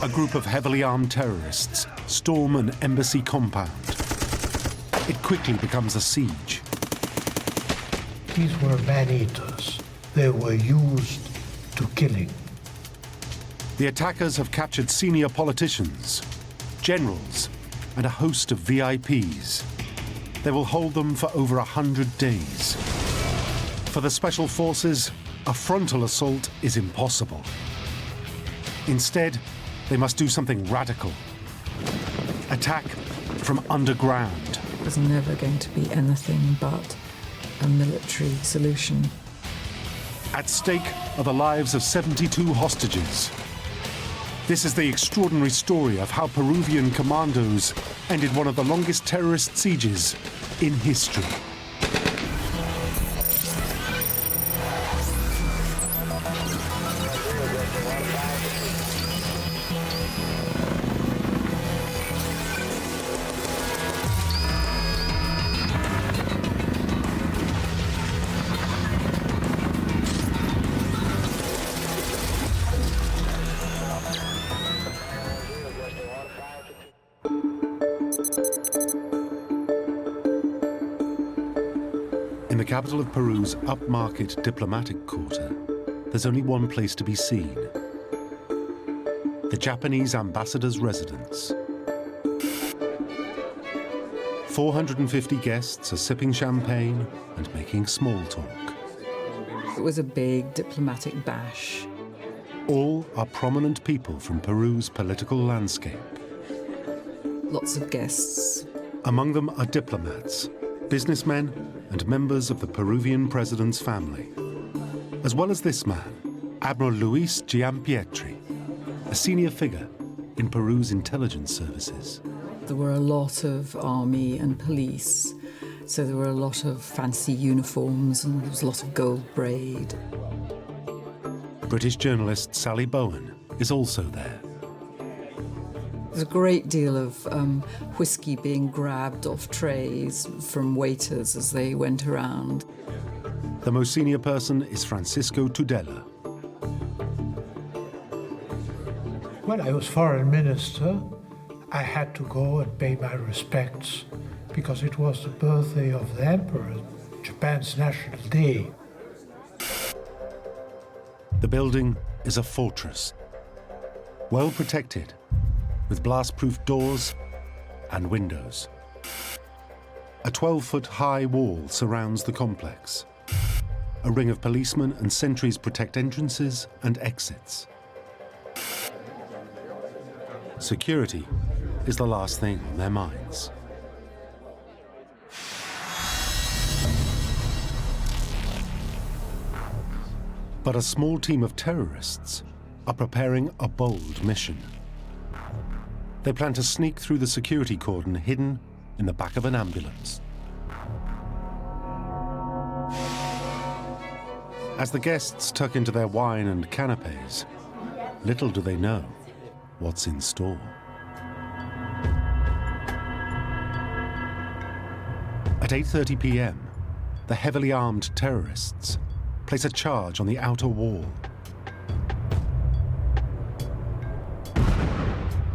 A group of heavily armed terrorists storm an embassy compound. It quickly becomes a siege. These were man-eaters. They were used to killing. The attackers have captured senior politicians, generals, and a host of VIPs. They will hold them for over 100 days. For the special forces, a frontal assault is impossible. Instead, they must do something radical. Attack from underground. It was never going to be anything but a military solution. At stake are the lives of 72 hostages. This is the extraordinary story of how Peruvian commandos ended one of the longest terrorist sieges in history. In the capital of Peru's upmarket diplomatic quarter, there's only one place to be seen: the Japanese ambassador's residence. 450 guests are sipping champagne and making small talk. It was a big diplomatic bash. All are prominent people from Peru's political landscape. Lots of guests. Among them are diplomats, businessmen, and members of the Peruvian president's family. As well as this man, Admiral Luis Giampietri, a senior figure in Peru's intelligence services. There were a lot of army and police, so there were a lot of fancy uniforms and there was a lot of gold braid. British journalist Sally Bowen is also there. There's a great deal of whiskey being grabbed off trays from waiters as they went around. The most senior person is Francisco Tudela. When I was foreign minister, I had to go and pay my respects because it was the birthday of the emperor, Japan's national day. The building is a fortress, well protected, with blast-proof doors and windows. A 12-foot-high wall surrounds the complex. A ring of policemen and sentries protect entrances and exits. Security is the last thing on their minds. But a small team of terrorists are preparing a bold mission. They plan to sneak through the security cordon hidden in the back of an ambulance. As the guests tuck into their wine and canapes, little do they know what's in store. At 8:30 p.m., the heavily armed terrorists place a charge on the outer wall.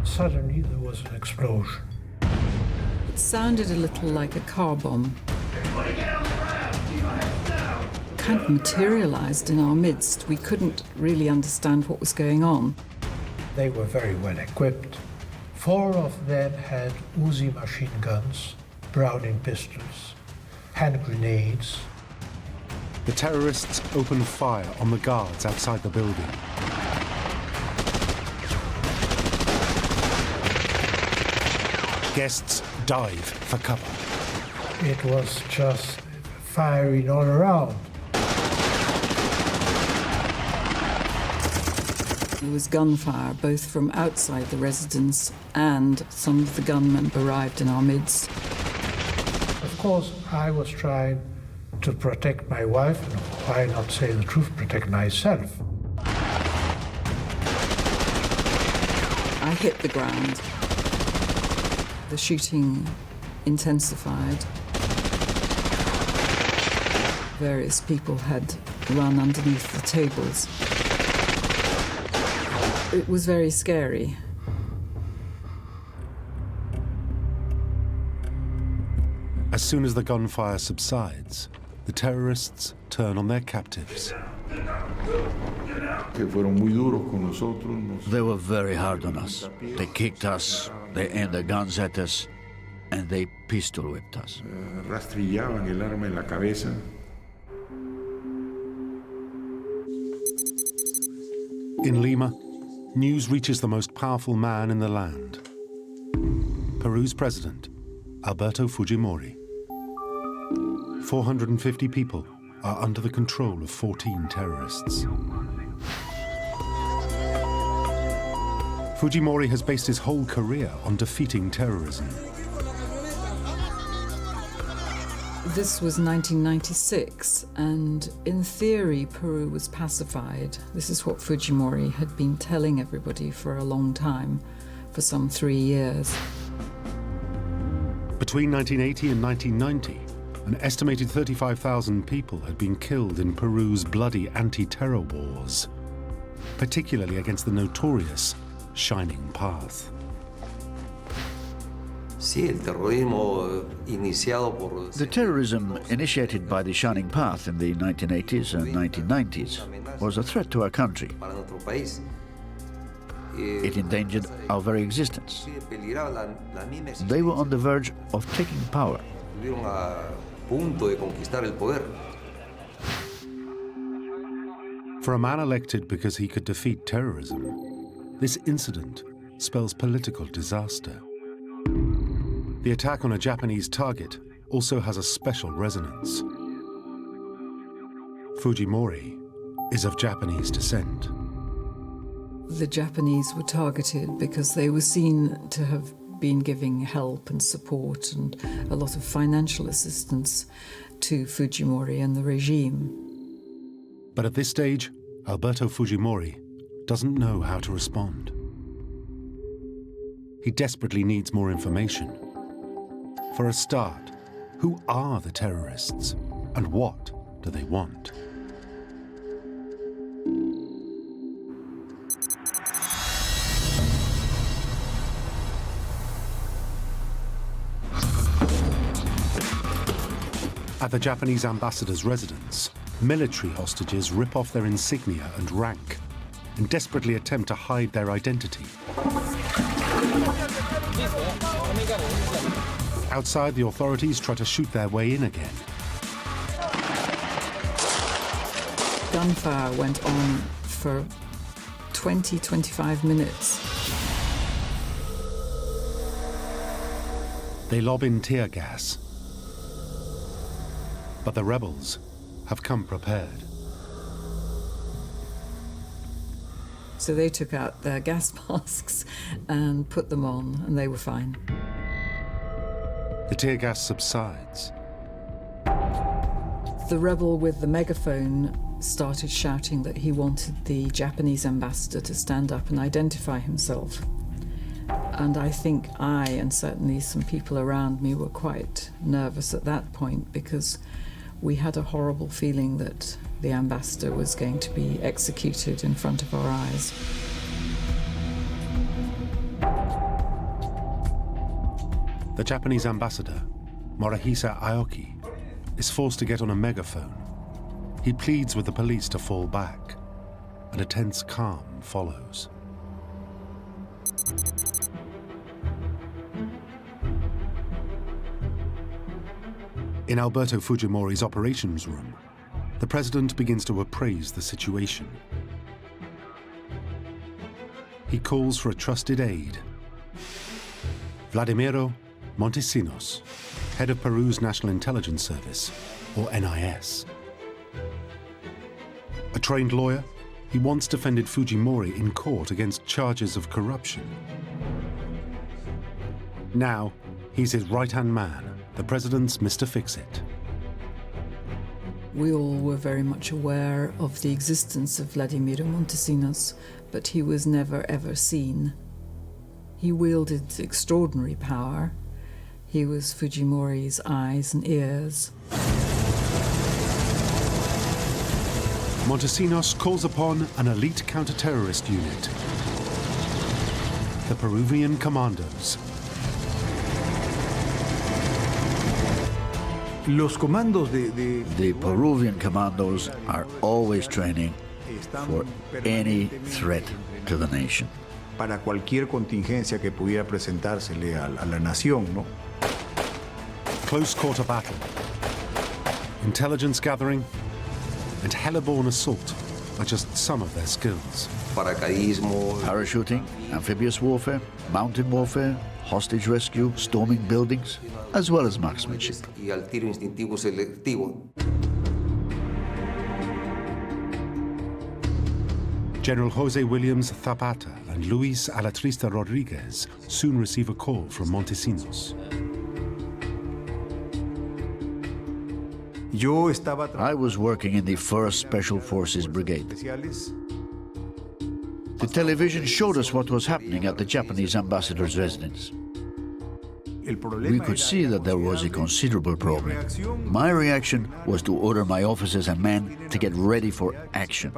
Suddenly there was an explosion. It sounded a little like a car bomb. Kind of materialized in our midst. We couldn't really understand what was going on. They were very well equipped. 4 of them had Uzi machine guns, Browning pistols, hand grenades. The terrorists open fire on the guards outside the building. Guests dive for cover. It was just firing all around. There was gunfire both from outside the residence and some of the gunmen arrived in our midst. Of course, I was trying to protect my wife, and why not say the truth, protect myself. I hit the ground. The shooting intensified. Various people had run underneath the tables. It was very scary. As soon as the gunfire subsides, the terrorists turn on their captives. They were very hard on us. They kicked us, they aimed their guns at us, and they pistol whipped us. In Lima, news reaches the most powerful man in the land, Peru's president, Alberto Fujimori. 450 people are under the control of 14 terrorists. Fujimori has based his whole career on defeating terrorism. This was 1996, and in theory, Peru was pacified. This is what Fujimori had been telling everybody for a long time, for some 3 years. Between 1980 and 1990, an estimated 35,000 people had been killed in Peru's bloody anti-terror wars, particularly against the notorious Shining Path. The terrorism initiated by the Shining Path in the 1980s and 1990s was a threat to our country. It endangered our very existence. They were on the verge of taking power. For a man elected because he could defeat terrorism, this incident spells political disaster. The attack on a Japanese target also has a special resonance. Fujimori is of Japanese descent. The Japanese were targeted because they were seen to have been giving help and support and a lot of financial assistance to Fujimori and the regime. But at this stage, Alberto Fujimori doesn't know how to respond. He desperately needs more information. For a start, who are the terrorists and what do they want? At the Japanese ambassador's residence, military hostages rip off their insignia and rank and desperately attempt to hide their identity. Outside, the authorities try to shoot their way in again. Gunfire went on for 20-25 minutes. They lob in tear gas. But the rebels have come prepared. So they took out their gas masks and put them on, and they were fine. The tear gas subsides. The rebel with the megaphone started shouting that he wanted the Japanese ambassador to stand up and identify himself. And I think I, and certainly some people around me, were quite nervous at that point because we had a horrible feeling that the ambassador was going to be executed in front of our eyes. The Japanese ambassador, Morihisa Aoki, is forced to get on a megaphone. He pleads with the police to fall back, and a tense calm follows. In Alberto Fujimori's operations room, the president begins to appraise the situation. He calls for a trusted aide, Vladimir Montesinos, head of Peru's National Intelligence Service, or NIS. A trained lawyer, he once defended Fujimori in court against charges of corruption. Now, he's his right-hand man, the president's Mr. Fix-It. We all were very much aware of the existence of Vladimir Montesinos, but he was never ever seen. He wielded extraordinary power. He was Fujimori's eyes and ears. Montesinos calls upon an elite counter-terrorist unit, the Peruvian Commandos. The Peruvian commandos are always training for any threat to the nation. Para cualquier contingencia que pudiera presentársele a la nación, ¿no? Close quarter battle, intelligence gathering, and heliborne assault are just some of their skills. Parachuting, amphibious warfare, mountain warfare, hostage rescue, storming buildings, as well as marksmanship. General Jose Williams Zapata and Luis Alatrista Rodriguez soon receive a call from Montesinos. I was working in the 1st Special Forces Brigade. The television showed us what was happening at the Japanese ambassador's residence. We could see that there was a considerable problem. My reaction was to order my officers and men to get ready for action.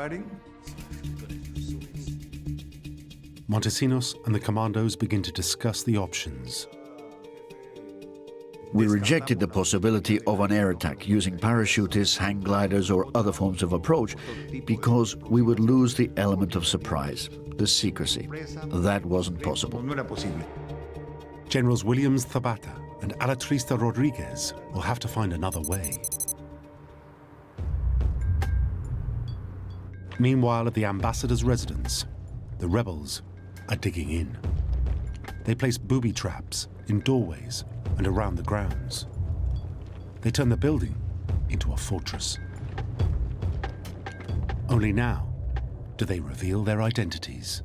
Montesinos and the commandos begin to discuss the options. We rejected the possibility of an air attack using parachutists, hang gliders, or other forms of approach because we would lose the element of surprise, the secrecy. That wasn't possible. Generals Williams Zapata and Alatrista Rodriguez will have to find another way. Meanwhile, at the ambassador's residence, the rebels are digging in. They place booby traps in doorways and around the grounds. They turn the building into a fortress. Only now do they reveal their identities.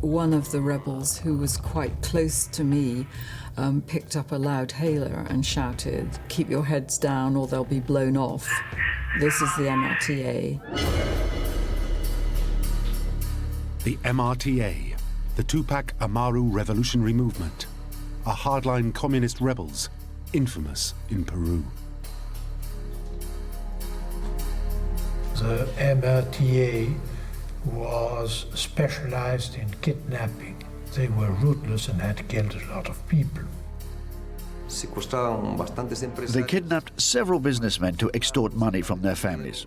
One of the rebels, who was quite close to me, picked up a loud hailer and shouted, "Keep your heads down or they'll be blown off." This is the MRTA. The MRTA, the Tupac Amaru Revolutionary Movement, are hardline communist rebels, infamous in Peru. The MRTA was specialized in kidnapping. They were ruthless and had killed a lot of people. They kidnapped several businessmen to extort money from their families.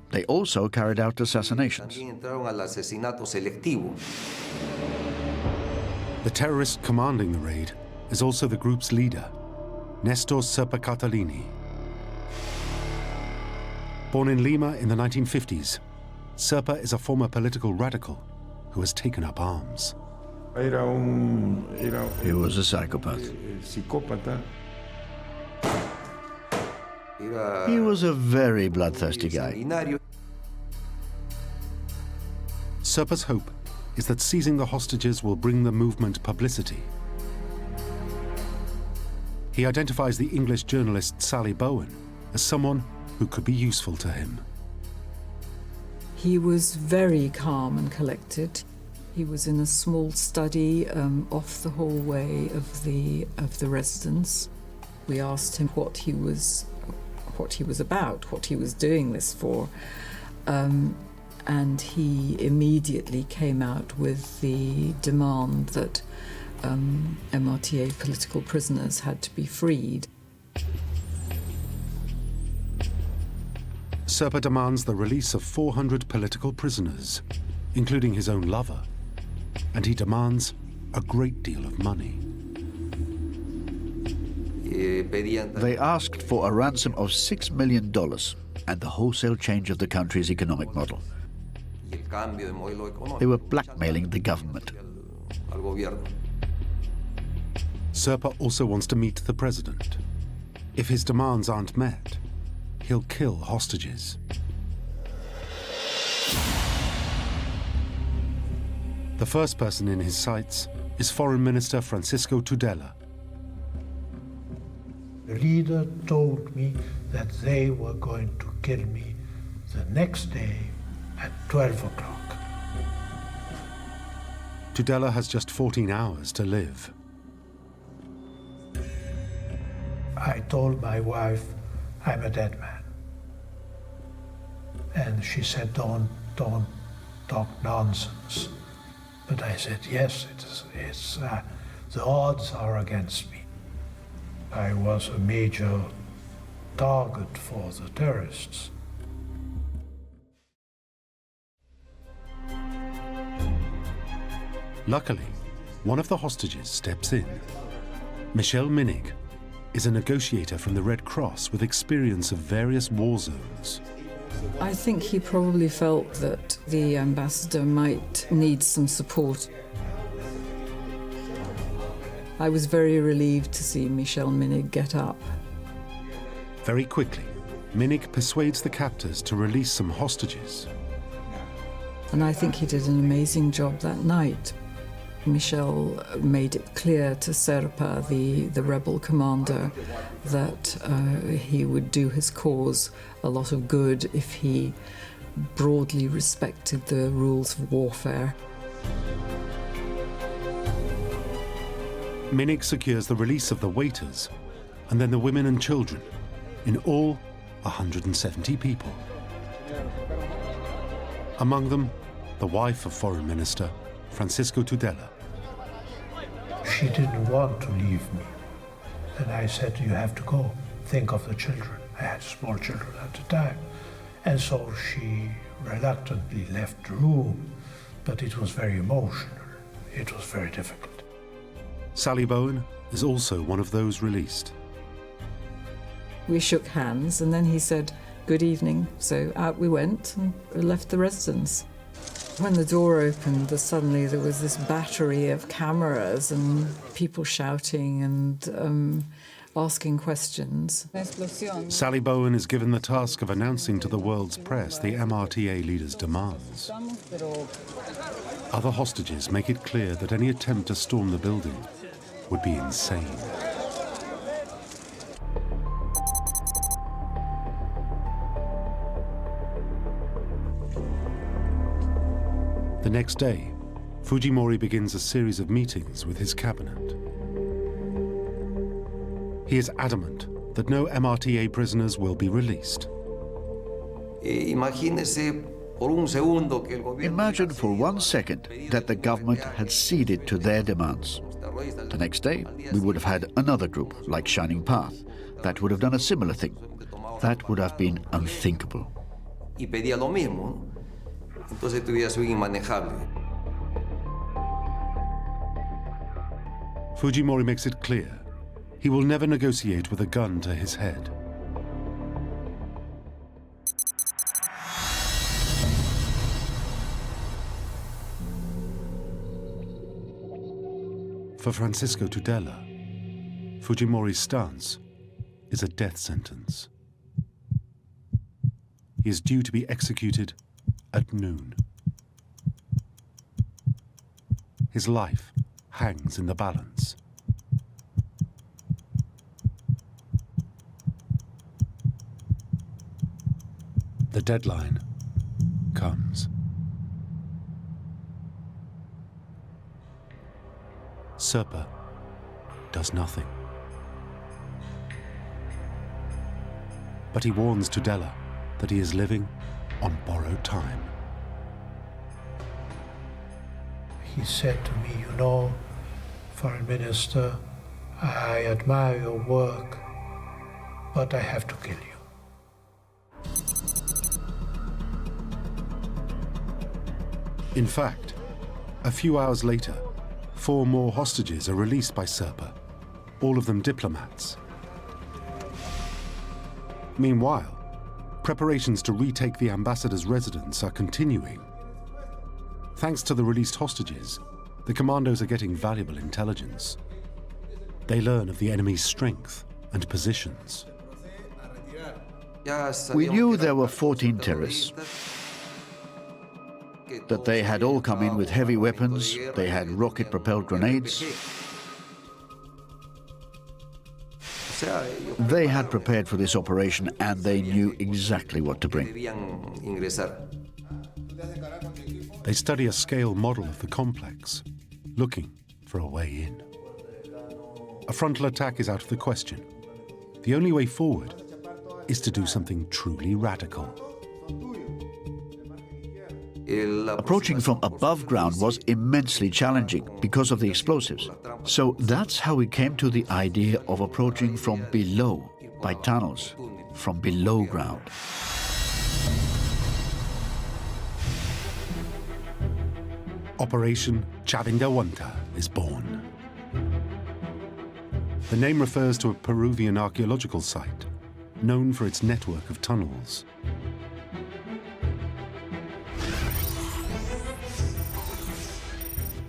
They also carried out assassinations. The terrorist commanding the raid is also the group's leader, Nestor Serpa Catalini. Born in Lima in the 1950s, Serpa is a former political radical who has taken up arms. He was a psychopath. He was a very bloodthirsty guy. Serpa's hope is that seizing the hostages will bring the movement publicity. He identifies the English journalist Sally Bowen as someone who could be useful to him. He was very calm and collected. He was in a small study off the hallway of the residence. We asked him what he was about, what he was doing this for, and he immediately came out with the demand that MRTA political prisoners had to be freed. Serpa demands the release of 400 political prisoners, including his own lover, and he demands a great deal of money. They asked for a ransom of $6 million and the wholesale change of the country's economic model. They were blackmailing the government. Serpa also wants to meet the president. If his demands aren't met, he'll kill hostages. The first person in his sights is Foreign Minister Francisco Tudela. The leader told me that they were going to kill me the next day at 12 o'clock. Tudela has just 14 hours to live. I told my wife, I'm a dead man. And she said, don't talk nonsense. But I said, yes, the odds are against me. I was a major target for the terrorists. Luckily, one of the hostages steps in. Michel Minig is a negotiator from the Red Cross with experience of various war zones. I think he probably felt that the ambassador might need some support. I was very relieved to see Michel Minig get up. Very quickly, Minig persuades the captors to release some hostages. And I think he did an amazing job that night. Michel made it clear to Serpa, the rebel commander, that he would do his cause a lot of good if he broadly respected the rules of warfare. Minig secures the release of the waiters and then the women and children, in all 170 people. Among them, the wife of Foreign Minister Francisco Tudela. She didn't want to leave me. And I said, you have to go. Think of the children. I had small children at the time. And so she reluctantly left the room, but it was very emotional. It was very difficult. Sally Bowen is also one of those released. We shook hands and then he said, "Good evening." So out we went and left the residence. When the door opened, suddenly there was this battery of cameras and people shouting and asking questions. Sally Bowen is given the task of announcing to the world's press the MRTA leader's demands. Other hostages make it clear that any attempt to storm the building would be insane. The next day, Fujimori begins a series of meetings with his cabinet. He is adamant that no MRTA prisoners will be released. Imagine for 1 second that the government had ceded to their demands. The next day, we would have had another group, like Shining Path, that would have done a similar thing. That would have been unthinkable. Fujimori makes it clear he will never negotiate with a gun to his head. For Francisco Tudela, Fujimori's stance is a death sentence. He is due to be executed at noon. His life hangs in the balance. The deadline comes. Serpa does nothing. But he warns Tudela that he is living on borrowed time. He said to me, you know, Foreign Minister, I admire your work, but I have to kill you. In fact, a few hours later, 4 more hostages are released by Serpa, all of them diplomats. Meanwhile, preparations to retake the ambassador's residence are continuing. Thanks to the released hostages, the Commandos are getting valuable intelligence. They learn of the enemy's strength and positions. We knew there were 14 terrorists, that they had all come in with heavy weapons, they had rocket-propelled grenades. They had prepared for this operation and they knew exactly what to bring. They study a scale model of the complex, looking for a way in. A frontal attack is out of the question. The only way forward is to do something truly radical. Approaching from above ground was immensely challenging because of the explosives. So that's how we came to the idea of approaching from below, by tunnels. from below ground. Operation Chavindawanta is born. The name refers to a Peruvian archaeological site known for its network of tunnels.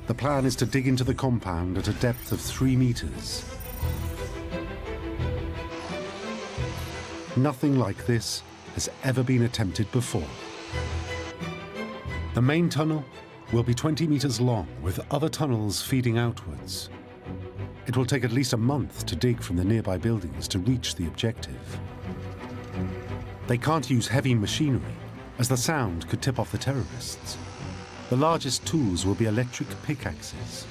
The plan is to dig into the compound at a depth of 3 meters. Nothing like this has ever been attempted before. The main tunnel will be 20 meters long, with other tunnels feeding outwards. It will take at least a month to dig from the nearby buildings to reach the objective. They can't use heavy machinery, as the sound could tip off the terrorists. The largest tools will be electric pickaxes.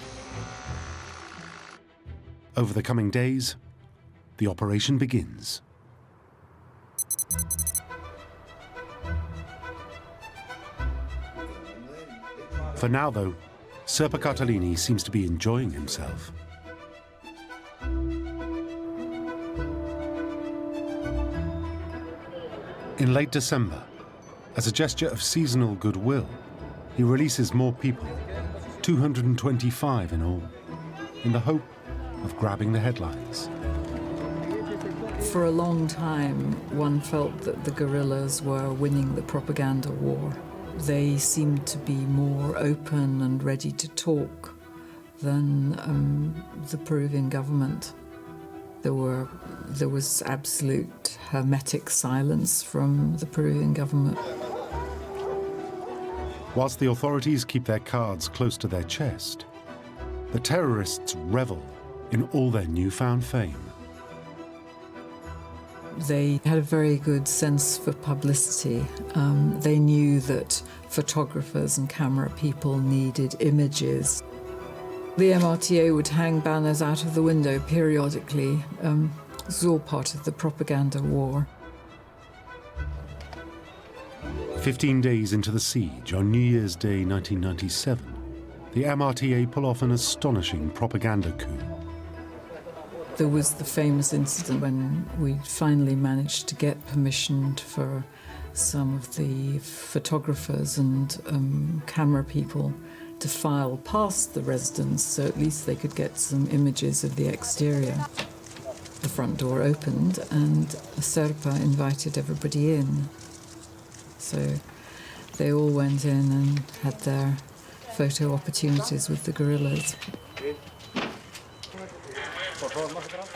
Over the coming days, the operation begins. For now, though, Serpa Catalini seems to be enjoying himself. In late December, as a gesture of seasonal goodwill, he releases more people, 225 in all, in the hope of grabbing the headlines. For a long time, one felt that the guerrillas were winning the propaganda war. They seemed to be more open and ready to talk than the Peruvian government. There was absolute hermetic silence from the Peruvian government. Whilst the authorities keep their cards close to their chest, the terrorists revel in all their newfound fame. They had a very good sense for publicity. They knew that photographers and camera people needed images. The MRTA would hang banners out of the window periodically. It was all part of the propaganda war. 15 days into the siege, on New Year's Day 1997, the MRTA pull off an astonishing propaganda coup. There was the famous incident when we finally managed to get permission for some of the photographers and camera people to file past the residence, so at least they could get some images of the exterior. The front door opened and Serpa invited everybody in. So they all went in and had their photo opportunities with the guerrillas.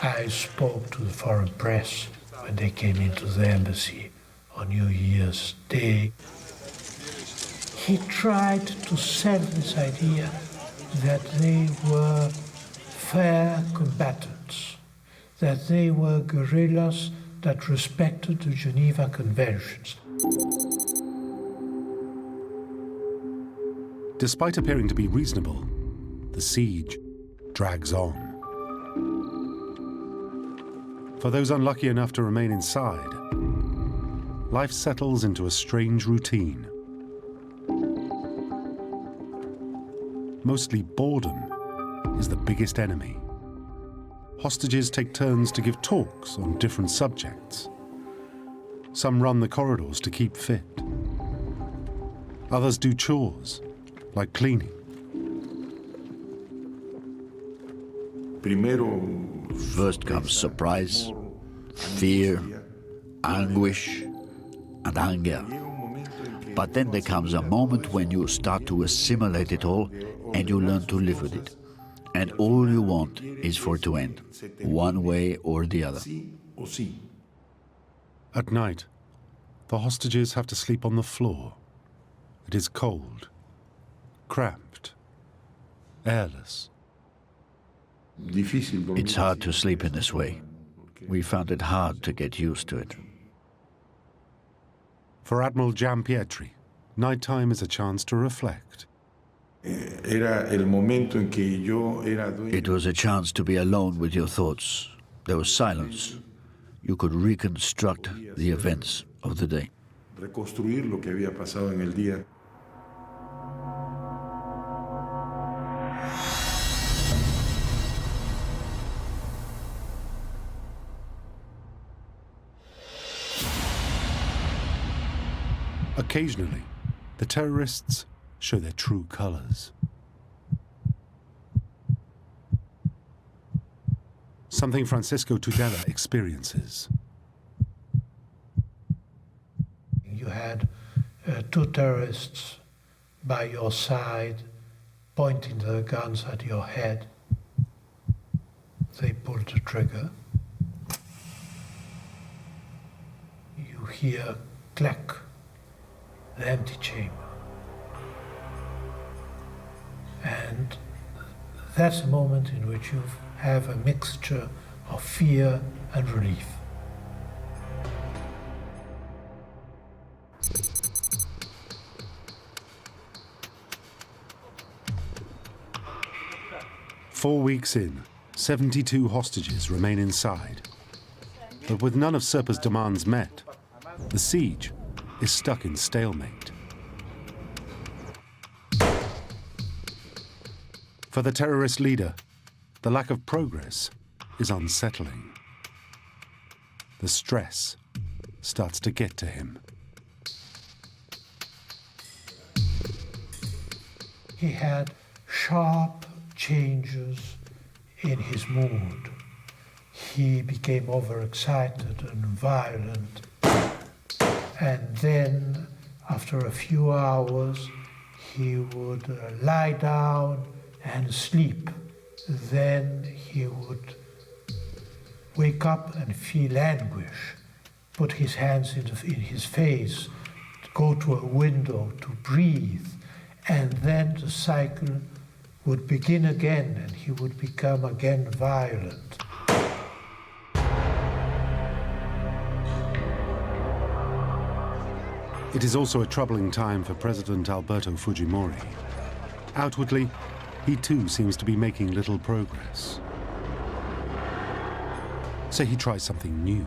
I spoke to the foreign press when they came into the embassy on New Year's Day. He tried to sell this idea that they were fair combatants, that they were guerrillas that respected the Geneva Conventions. Despite appearing to be reasonable, the siege drags on. For those unlucky enough to remain inside, life settles into a strange routine. Mostly boredom is the biggest enemy. Hostages take turns to give talks on different subjects. Some run the corridors to keep fit. Others do chores, like cleaning. First comes surprise, fear, anguish, and anger. But then there comes a moment when you start to assimilate it all and you learn to live with it. And all you want is for it to end, one way or the other. At night, the hostages have to sleep on the floor. It is cold, cramped, airless. It's hard to sleep in this way. We found it hard to get used to it. For Admiral Giampietri, nighttime is a chance to reflect. It was a chance to be alone with your thoughts. There was silence. You could reconstruct the events of the day. Occasionally, the terrorists show their true colors. Something Francisco Tudela experiences. You had two terrorists by your side, pointing their guns at your head. They pulled the trigger. You hear clack, the empty chamber. And that's a moment in which you have a mixture of fear and relief. Four weeks in, 72 hostages remain inside. But with none of Serpa's demands met, the siege is stuck in stalemate. For the terrorist leader, the lack of progress is unsettling. The stress starts to get to him. He had sharp changes in his mood. He became overexcited and violent. And then, after a few hours, he would lie down and sleep. Then he would wake up and feel anguish, put his hands in his face, go to a window to breathe, and then the cycle would begin again and he would become again violent. It is also a troubling time for President Alberto Fujimori. Outwardly, he too seems to be making little progress. So he tries something new.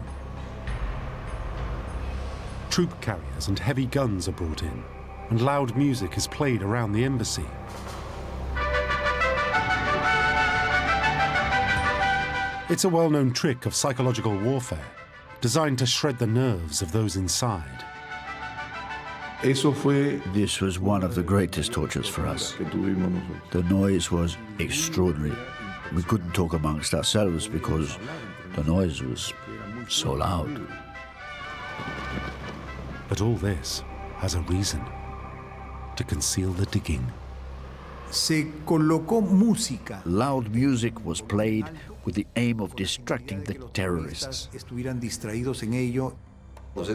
Troop carriers and heavy guns are brought in, and loud music is played around the embassy. It's a well-known trick of psychological warfare, designed to shred the nerves of those inside. This was one of the greatest tortures for us. The noise was extraordinary. We couldn't talk amongst ourselves because the noise was so loud. But all this has a reason: to conceal the digging. Se colocó música. Loud music was played with the aim of distracting the terrorists. Estuvieran distraídos en ello. When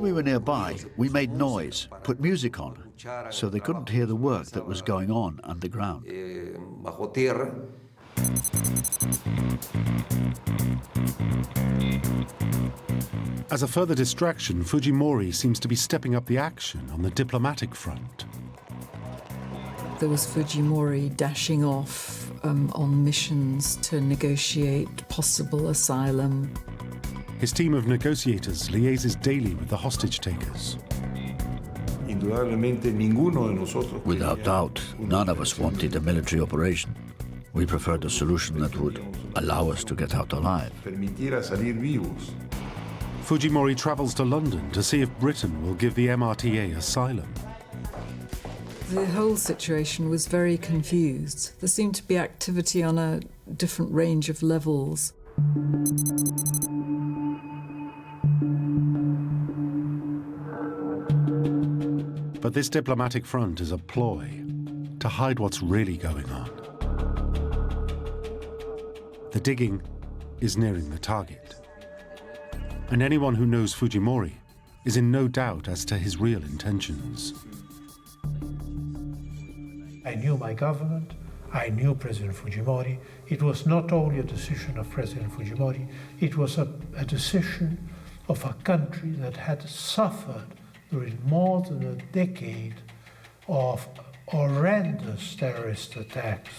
we were nearby, we made noise, put music on, so they couldn't hear the work that was going on underground. As a further distraction, Fujimori seems to be stepping up the action on the diplomatic front. There was Fujimori dashing off on missions to negotiate possible asylum. His team of negotiators liaises daily with the hostage takers. Without doubt, none of us wanted a military operation. We preferred a solution that would allow us to get out alive. Fujimori travels to London to see if Britain will give the MRTA asylum. The whole situation was very confused. There seemed to be activity on a different range of levels. But this diplomatic front is a ploy to hide what's really going on. The digging is nearing the target. And anyone who knows Fujimori is in no doubt as to his real intentions. I knew my government, I knew President Fujimori. It was not only a decision of President Fujimori, it was a decision of a country that had suffered during more than a decade of horrendous terrorist attacks.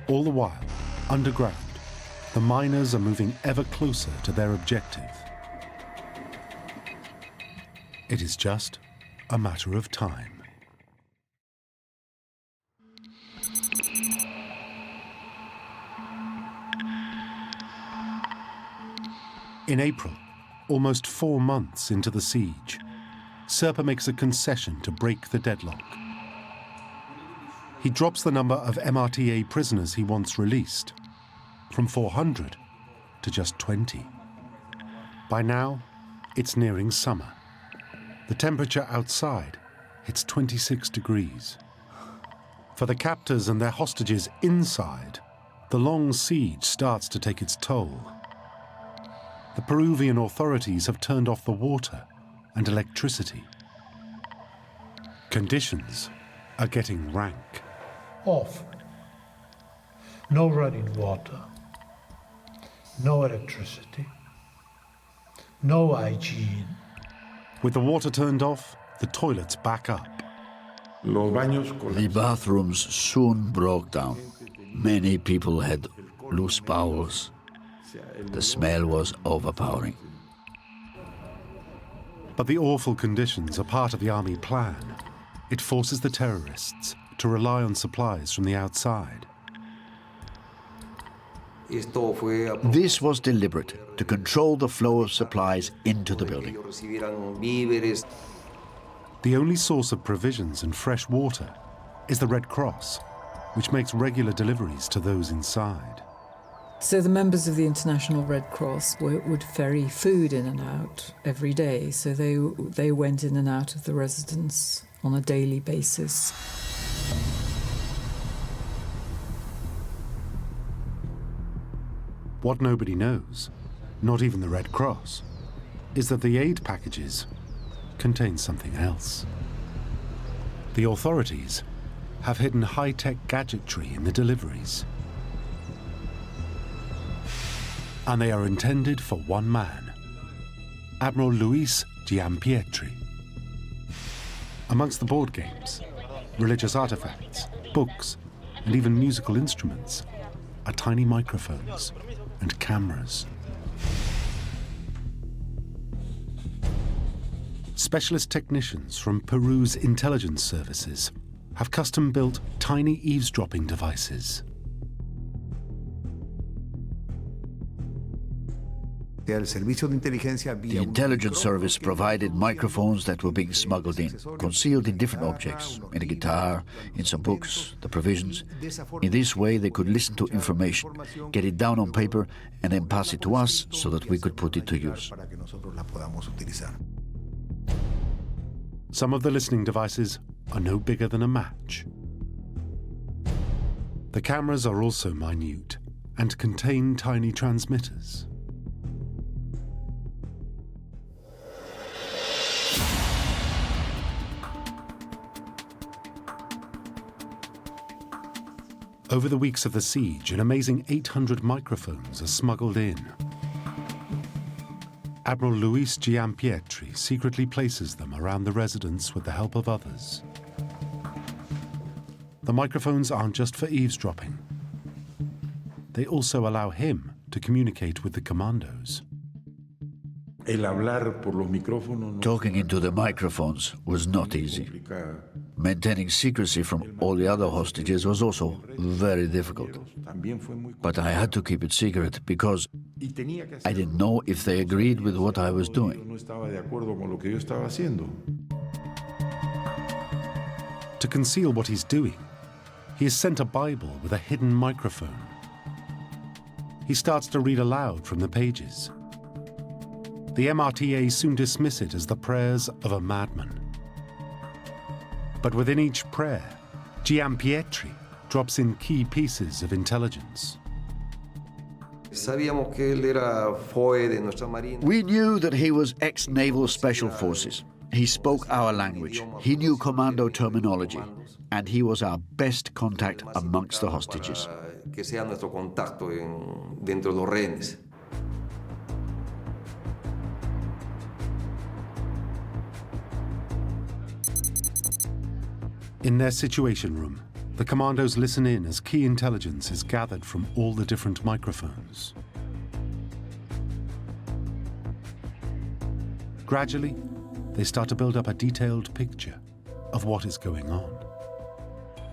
All the while, underground, the miners are moving ever closer to their objective. It is just a matter of time. In April, almost 4 months into the siege, Serpa makes a concession to break the deadlock. He drops the number of MRTA prisoners he wants released, from 400 to just 20. By now, it's nearing summer. The temperature outside hits 26 degrees. For the captors and their hostages inside, the long siege starts to take its toll. The Peruvian authorities have turned off the water and electricity. Conditions are getting rank. Off. No running water, no electricity, no hygiene. With the water turned off, the toilets back up. The bathrooms soon broke down. Many people had loose bowels. The smell was overpowering. But the awful conditions are part of the army plan. It forces the terrorists to rely on supplies from the outside. This was deliberate, to control the flow of supplies into the building. The only source of provisions and fresh water is the Red Cross, which makes regular deliveries to those inside. So the members of the International Red Cross would ferry food in and out every day. So they went in and out of the residence on a daily basis. What nobody knows, not even the Red Cross, is that the aid packages contain something else. The authorities have hidden high-tech gadgetry in the deliveries. And they are intended for one man, Admiral Luis Giampietri. Amongst the board games, religious artifacts, books, and even musical instruments are tiny microphones and cameras. Specialist technicians from Peru's intelligence services have custom-built tiny eavesdropping devices. The intelligence service provided microphones that were being smuggled in, concealed in different objects, in a guitar, in some books, the provisions. In this way, they could listen to information, get it down on paper, and then pass it to us so that we could put it to use. Some of the listening devices are no bigger than a match. The cameras are also minute and contain tiny transmitters. Over the weeks of the siege, an amazing 800 microphones are smuggled in. Admiral Luis Giampietri secretly places them around the residence with the help of others. The microphones aren't just for eavesdropping. They also allow him to communicate with the Commandos. Talking into the microphones was not easy. Maintaining secrecy from all the other hostages was also very difficult. But I had to keep it secret because I didn't know if they agreed with what I was doing. To conceal what he's doing, he is sent a Bible with a hidden microphone. He starts to read aloud from the pages. The MRTA soon dismiss it as the prayers of a madman. But within each prayer, Giampietri drops in key pieces of intelligence. We knew that he was ex-Naval Special Forces. He spoke our language, he knew commando terminology, and he was our best contact amongst the hostages. In their situation room, the commandos listen in as key intelligence is gathered from all the different microphones. Gradually, they start to build up a detailed picture of what is going on.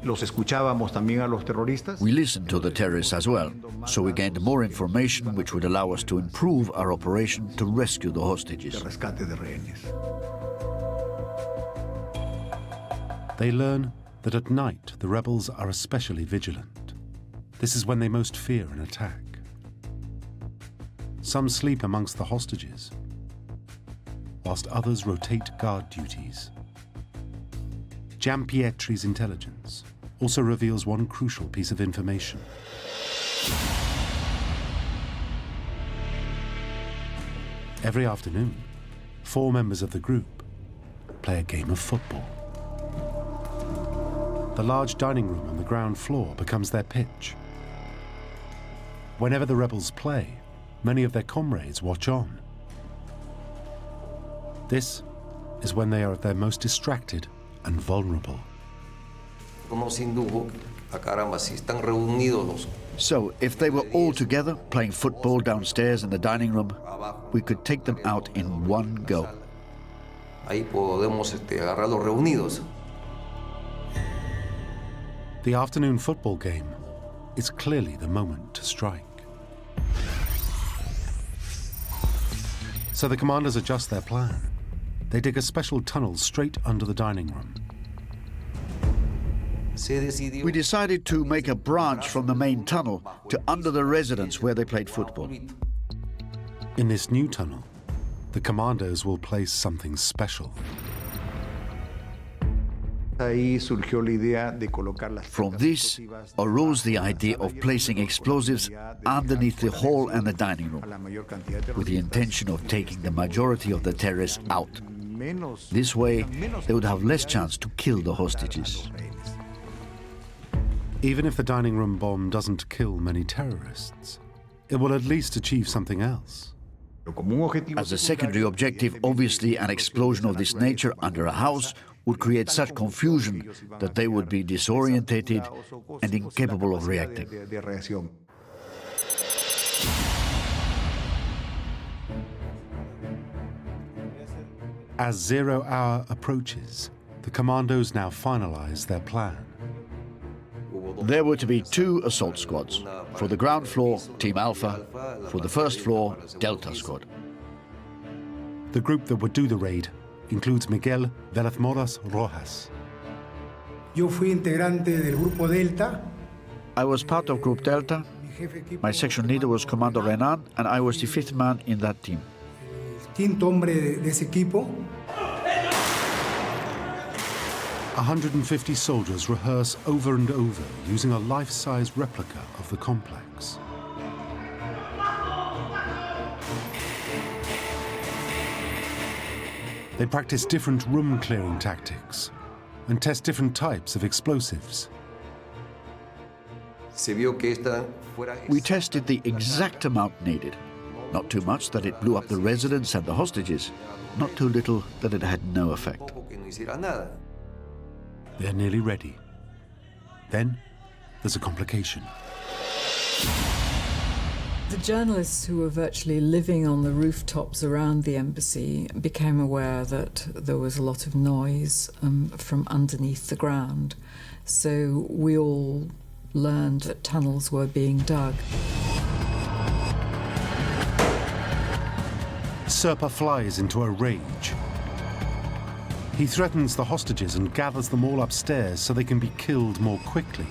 Los escuchábamos también a los terroristas. We listened to the terrorists as well, so we gained more information which would allow us to improve our operation to rescue the hostages. De rescate de rehenes. They learn that at night the rebels are especially vigilant. This is when they most fear an attack. Some sleep amongst the hostages, whilst others rotate guard duties. Giampietri's intelligence also reveals one crucial piece of information. Every afternoon, 4 members of the group play a game of football. The large dining room on the ground floor becomes their pitch. Whenever the rebels play, many of their comrades watch on. This is when they are at their most distracted and vulnerable. So, if they were all together playing football downstairs in the dining room, we could take them out in one go. The afternoon football game is clearly the moment to strike. So the commanders adjust their plan. They dig a special tunnel straight under the dining room. We decided to make a branch from the main tunnel to under the residence where they played football. In this new tunnel, the commandos will place something special. From this arose the idea of placing explosives underneath the hall and the dining room, with the intention of taking the majority of the terrorists out. This way, they would have less chance to kill the hostages. Even if the dining room bomb doesn't kill many terrorists, it will at least achieve something else. As a secondary objective, obviously, an explosion of this nature under a house would create such confusion that they would be disorientated and incapable of reacting. As 0 hour approaches, the commandos now finalize their plan. There were to be 2 assault squads. For the ground floor, Team Alpha. For the first floor, Delta Squad. The group that would do the raid includes Miguel Velazmoras Rojas. Yo fui integrante del Grupo Delta. I was part of Group Delta. My section leader was Commander Renan, and I was the 5th man in that team. Quinto hombre de ese equipo. 150 soldiers rehearse over and over using a life-size replica of the complex. They practice different room-clearing tactics and test different types of explosives. We tested the exact amount needed. Not too much that it blew up the residents and the hostages. Not too little that it had no effect. They're nearly ready. Then there's a complication. The journalists who were virtually living on the rooftops around the embassy became aware that there was a lot of noise from underneath the ground. So we all learned that tunnels were being dug. Serpa flies into a rage. He threatens the hostages and gathers them all upstairs so they can be killed more quickly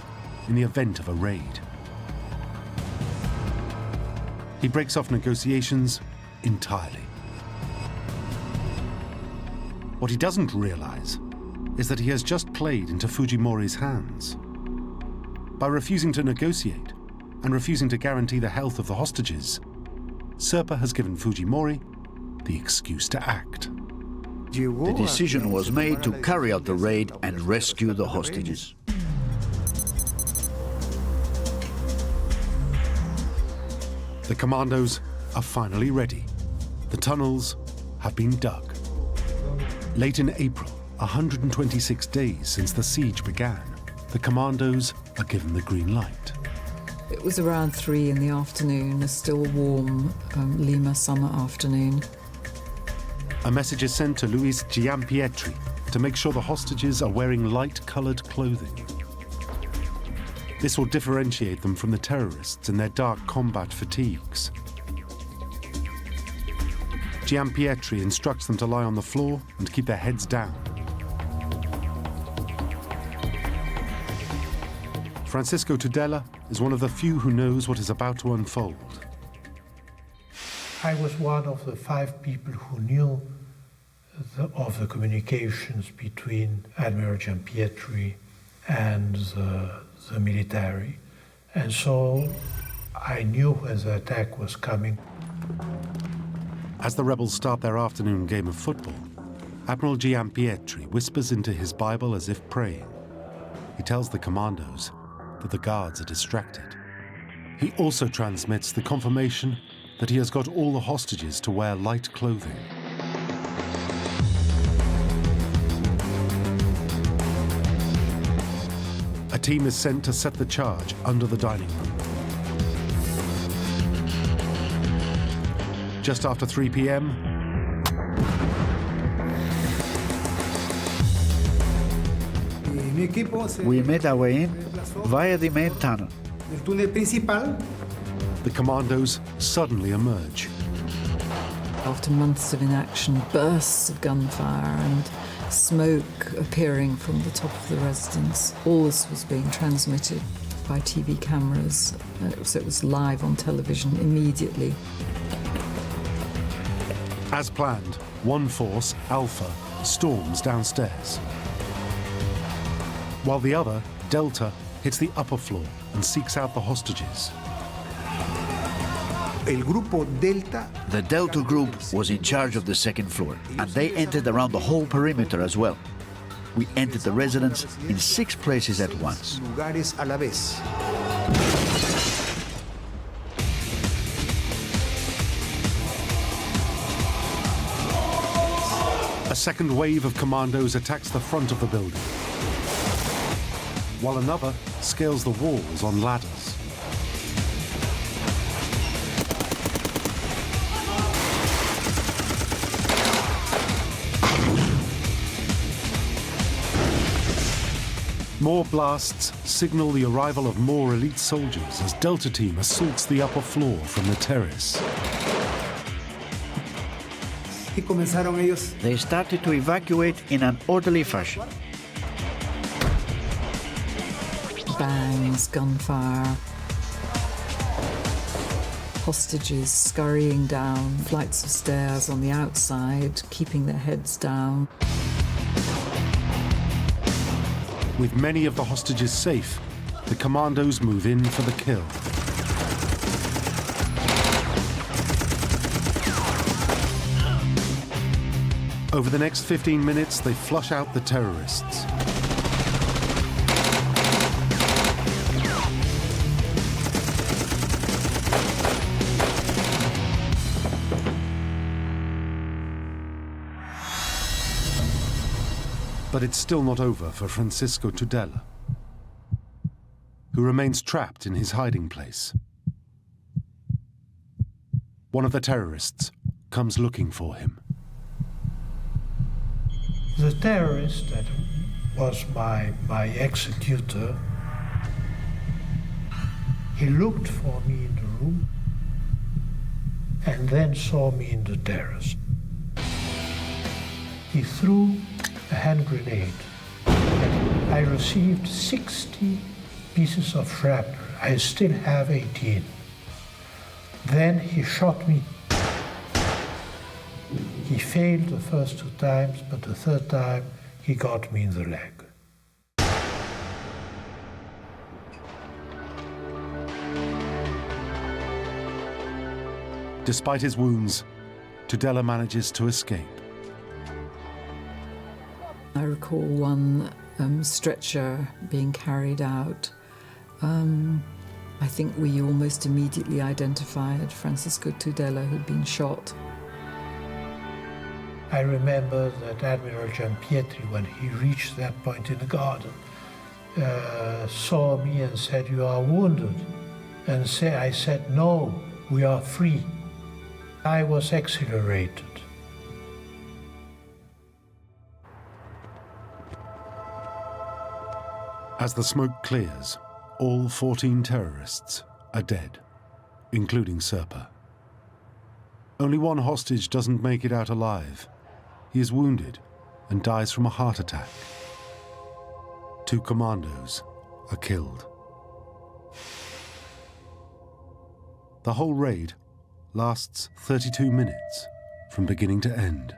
in the event of a raid. He breaks off negotiations entirely. What he doesn't realize is that he has just played into Fujimori's hands. By refusing to negotiate and refusing to guarantee the health of the hostages, Serpa has given Fujimori the excuse to act. The decision was made to carry out the raid and rescue the hostages. The commandos are finally ready. The tunnels have been dug. Late in April, 126 days since the siege began, the commandos are given the green light. It was around 3 in the afternoon, a still warm Lima summer afternoon. A message is sent to Luis Giampietri to make sure the hostages are wearing light-colored clothing. This will differentiate them from the terrorists in their dark combat fatigues. Giampietri instructs them to lie on the floor and keep their heads down. Francisco Tudela is one of the few who knows what is about to unfold. I was one of the 5 people who knew of the communications between Admiral Giampietri and the military. And so I knew when the attack was coming. As the rebels start their afternoon game of football, Admiral Giampietri whispers into his Bible as if praying. He tells the commandos that the guards are distracted. He also transmits the confirmation that he has got all the hostages to wear light clothing. A team is sent to set the charge under the dining room. Just after 3 p.m., We made our way in via the main tunnel. the commandos suddenly emerge. After months of inaction, bursts of gunfire and smoke appearing from the top of the residence. All this was being transmitted by TV cameras, so it was live on television immediately. As planned, one force, Alpha, storms downstairs, while the other, Delta, hits the upper floor and seeks out the hostages. The Delta group was in charge of the second floor, and they entered around the whole perimeter as well. We entered the residence in 6 places at once. A second wave of commandos attacks the front of the building, while another scales the walls on ladders. More blasts signal the arrival of more elite soldiers as Delta Team assaults the upper floor from the terrace. They started to evacuate in an orderly fashion. Bangs, gunfire, hostages scurrying down flights of stairs on the outside, keeping their heads down. With many of the hostages safe, the commandos move in for the kill. Over the next 15 minutes, they flush out the terrorists. But it's still not over for Francisco Tudela, who remains trapped in his hiding place. One of the terrorists comes looking for him. The terrorist that was my executor, he looked for me in the room and then saw me in the terrace. He threw a hand grenade. I received 60 pieces of shrapnel. I still have 18. Then he shot me. He failed the first 2 times, but the 3rd time he got me in the leg. Despite his wounds, Tudela manages to escape. I recall one stretcher being carried out. I think we almost immediately identified Francisco Tudela, who'd been shot. I remember that Admiral Giampietri, when he reached that point in the garden, saw me and said, "You are wounded." And I said, "No, we are free." I was exhilarated. As the smoke clears, All 14 terrorists are dead, including Serpa. Only one hostage doesn't make it out alive. He is wounded and dies from a heart attack. 2 commandos are killed. The whole raid lasts 32 minutes from beginning to end.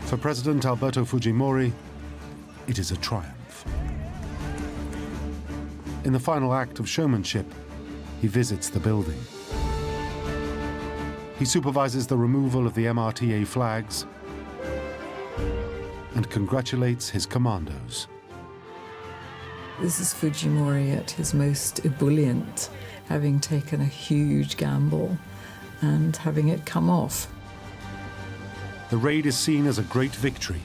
For President Alberto Fujimori, it is a triumph. In the final act of showmanship, he visits the building. He supervises the removal of the MRTA flags and congratulates his commandos. This is Fujimori at his most ebullient, having taken a huge gamble and having it come off. The raid is seen as a great victory.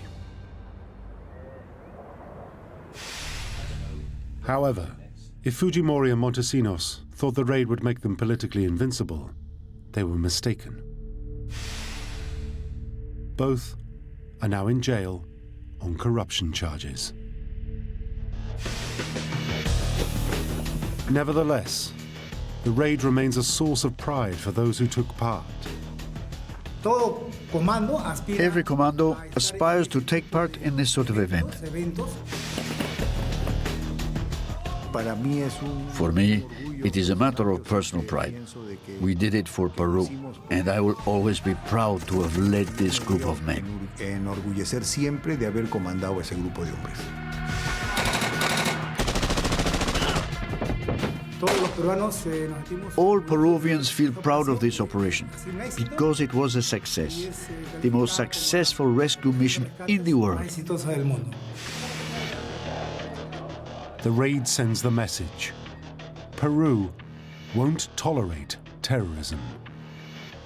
However, if Fujimori and Montesinos thought the raid would make them politically invincible, they were mistaken. Both are now in jail on corruption charges. Nevertheless, the raid remains a source of pride for those who took part. Every commando aspires to take part in this sort of event. For me, it is a matter of personal pride. We did it for Peru, and I will always be proud to have led this group of men. All Peruvians feel proud of this operation because it was a success, the most successful rescue mission in the world. The raid sends the message: Peru won't tolerate terrorism.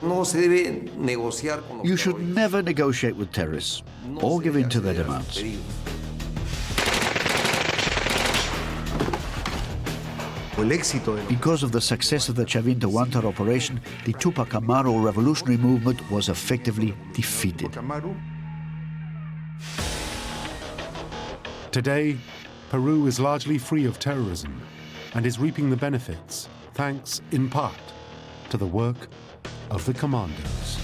You should never negotiate with terrorists or give in to their demands. Because of the success of the Chavinto Huántar operation, the Tupac Amaru Revolutionary Movement was effectively defeated. Today, Peru is largely free of terrorism and is reaping the benefits, thanks in part to the work of the Commandos.